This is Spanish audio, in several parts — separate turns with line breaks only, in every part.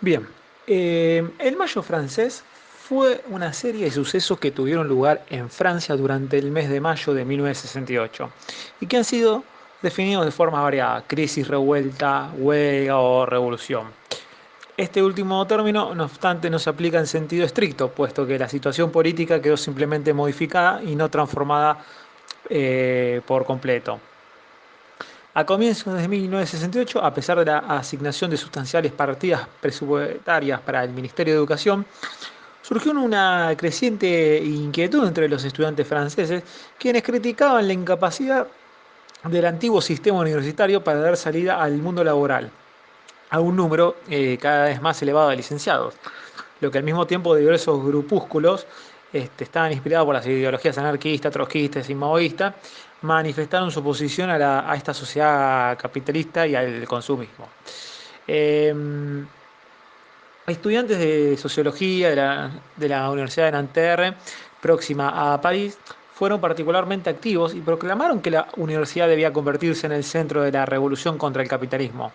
Bien, el Mayo francés fue una serie de sucesos que tuvieron lugar en Francia durante el mes de mayo de 1968 y que han sido definidos de forma variada: crisis, revuelta, huelga o revolución. Este último término, no obstante, no se aplica en sentido estricto, puesto que la situación política quedó simplemente modificada y no transformada por completo. A comienzos de 1968, a pesar de la asignación de sustanciales partidas presupuestarias para el Ministerio de Educación, surgió una creciente inquietud entre los estudiantes franceses, quienes criticaban la incapacidad del antiguo sistema universitario para dar salida al mundo laboral a un número cada vez más elevado de licenciados, lo que al mismo tiempo diversos grupúsculos estaban inspirados por las ideologías anarquistas, trotskistas y maoístas, manifestaron su oposición a esta sociedad capitalista y al consumismo. Eh, Estudiantes de sociología de la Universidad de Nanterre, próxima a París, fueron particularmente activos y proclamaron que la universidad debía convertirse en el centro de la revolución contra el capitalismo.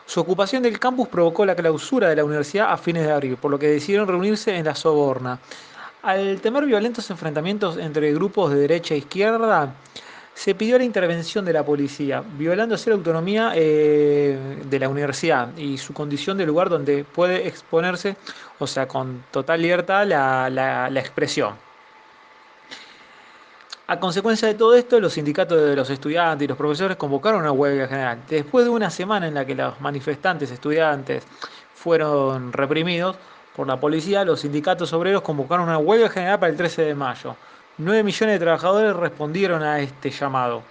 Su ocupación del campus provocó la clausura de la universidad a fines de abril, por lo que decidieron reunirse en la Soborna. Al temer violentos enfrentamientos entre grupos de derecha e izquierda, se pidió la intervención de la policía, violándose la autonomía de la universidad y su condición de lugar donde puede exponerse, o sea, con total libertad, la expresión. A consecuencia de todo esto, los sindicatos de los estudiantes y los profesores convocaron una huelga general. Después de una semana en la que los manifestantes estudiantes fueron reprimidos por la policía, los sindicatos obreros convocaron una huelga general para el 13 de mayo. 9 millones de trabajadores respondieron a este llamado.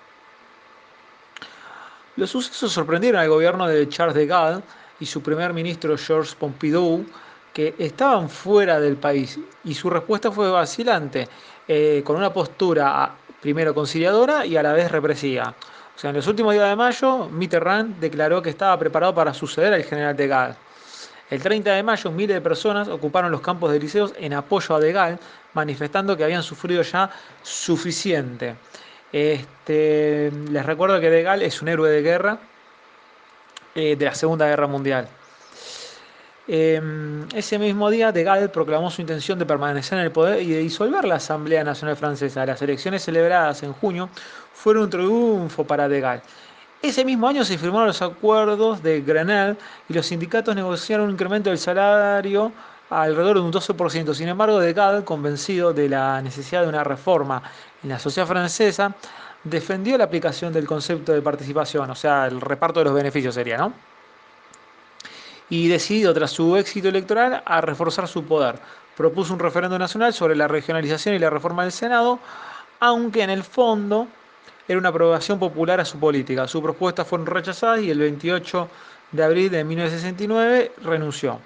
Los sucesos sorprendieron al gobierno de Charles de Gaulle y su primer ministro Georges Pompidou, que estaban fuera del país, y su respuesta fue vacilante, con una postura primero conciliadora y a la vez represiva. O sea, en los últimos días de mayo, Mitterrand declaró que estaba preparado para suceder al general de Gaulle. El 30 de mayo, miles de personas ocuparon los campos de liceos en apoyo a De Gaulle, manifestando que habían sufrido ya suficiente. Les recuerdo que De Gaulle es un héroe de guerra de la Segunda Guerra Mundial. Ese mismo día, De Gaulle proclamó su intención de permanecer en el poder y de disolver la Asamblea Nacional Francesa. Las elecciones celebradas en junio fueron un triunfo para De Gaulle. Ese mismo año se firmaron los acuerdos de Grenelle y los sindicatos negociaron un incremento del salario alrededor de un 12%. Sin embargo, De Gaulle, convencido de la necesidad de una reforma en la sociedad francesa, defendió la aplicación del concepto de participación, o sea, el reparto de los beneficios sería, ¿no? Y decidido, tras su éxito electoral, a reforzar su poder. Propuso un referendo nacional sobre la regionalización y la reforma del Senado, aunque en el fondo era una aprobación popular a su política. Sus propuestas fueron rechazadas y el 28 de abril de 1969 renunció.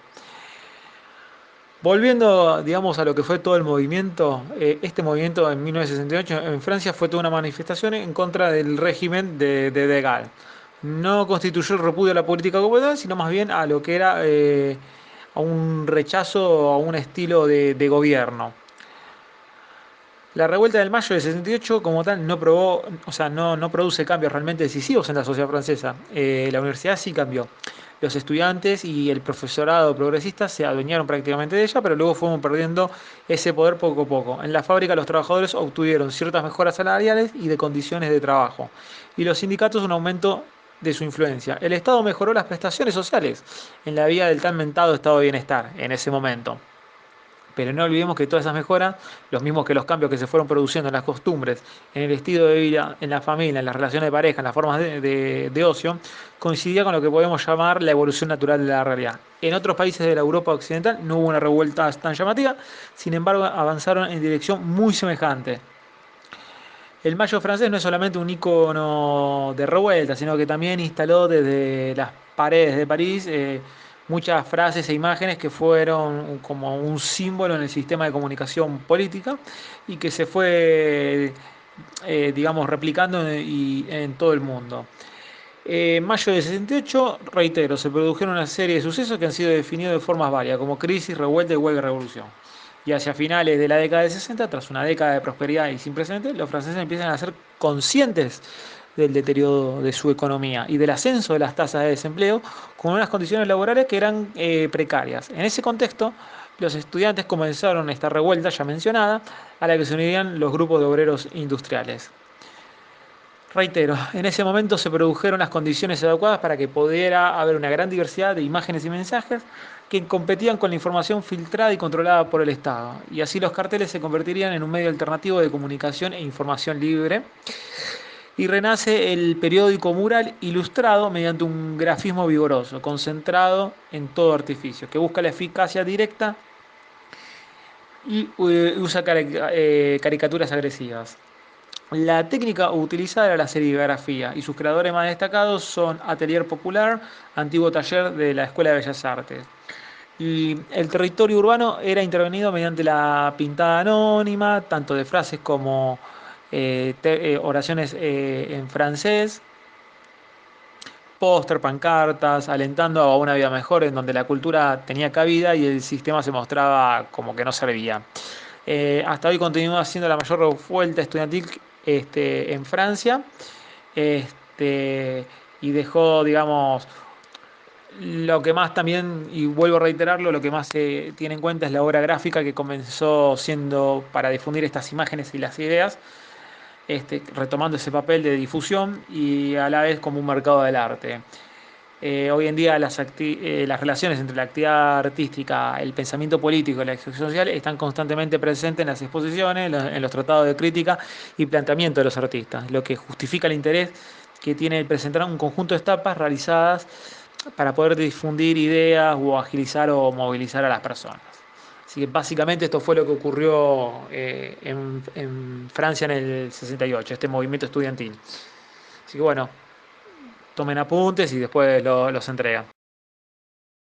Volviendo, digamos, a lo que fue todo el movimiento, este movimiento en 1968 en Francia fue toda una manifestación en contra del régimen de Gaulle. No constituyó el repudio a la política como tal, sino más bien a lo que era a un rechazo a un estilo de gobierno. La revuelta del mayo de 68 como tal no probó, o sea, no produce cambios realmente decisivos en la sociedad francesa. La universidad sí cambió. Los estudiantes y el profesorado progresista se adueñaron prácticamente de ella, pero luego fueron perdiendo ese poder poco a poco. En la fábrica los trabajadores obtuvieron ciertas mejoras salariales y de condiciones de trabajo, y los sindicatos un aumento de su influencia. El Estado mejoró las prestaciones sociales en la vía del tan mentado estado de bienestar en ese momento. Pero no olvidemos que todas esas mejoras, los mismos que los cambios que se fueron produciendo en las costumbres, en el estilo de vida, en la familia, en las relaciones de pareja, en las formas de ocio, coincidía con lo que podemos llamar la evolución natural de la realidad. En otros países de la Europa occidental no hubo una revuelta tan llamativa, sin embargo avanzaron en dirección muy semejante. El Mayo francés no es solamente un icono de revuelta, sino que también instaló desde las paredes de París muchas frases e imágenes que fueron como un símbolo en el sistema de comunicación política y que se fue, digamos, replicando en todo el mundo. En mayo de 68, reitero, se produjeron una serie de sucesos que han sido definidos de formas varias, como crisis, revuelta y huelga y revolución. Y hacia finales de la década de 60, tras una década de prosperidad y sin precedentes, los franceses empiezan a ser conscientes del deterioro de su economía y del ascenso de las tasas de desempleo con unas condiciones laborales que eran precarias. En ese contexto, los estudiantes comenzaron esta revuelta ya mencionada, a la que se unirían los grupos de obreros industriales. Reitero, en ese momento se produjeron las condiciones adecuadas para que pudiera haber una gran diversidad de imágenes y mensajes que competían con la información filtrada y controlada por el Estado. Y así los carteles se convertirían en un medio alternativo de comunicación e información libre. Y renace el periódico mural ilustrado mediante un grafismo vigoroso, concentrado en todo artificio, que busca la eficacia directa y usa caricaturas agresivas. La técnica utilizada era la serigrafía y sus creadores más destacados son Atelier Popular, antiguo taller de la Escuela de Bellas Artes. Y el territorio urbano era intervenido mediante la pintada anónima, tanto de frases como oraciones en francés, póster, pancartas, alentando a una vida mejor en donde la cultura tenía cabida y el sistema se mostraba como que no servía. Hasta hoy continúa siendo la mayor revuelta estudiantil en Francia, este, y dejó, digamos, lo que más también, y vuelvo a reiterarlo, lo que más se tiene en cuenta es la obra gráfica que comenzó siendo para difundir estas imágenes y las ideas, retomando ese papel de difusión y a la vez como un mercado del arte. Hoy en día las relaciones entre la actividad artística, el pensamiento político y la acción social están constantemente presentes en las exposiciones, en los tratados de crítica y planteamiento de los artistas, lo que justifica el interés que tiene el presentar un conjunto de etapas realizadas para poder difundir ideas o agilizar o movilizar a las personas. Así que básicamente esto fue lo que ocurrió en Francia en el 68, este movimiento estudiantil. Así que bueno, tomen apuntes y después los entregan.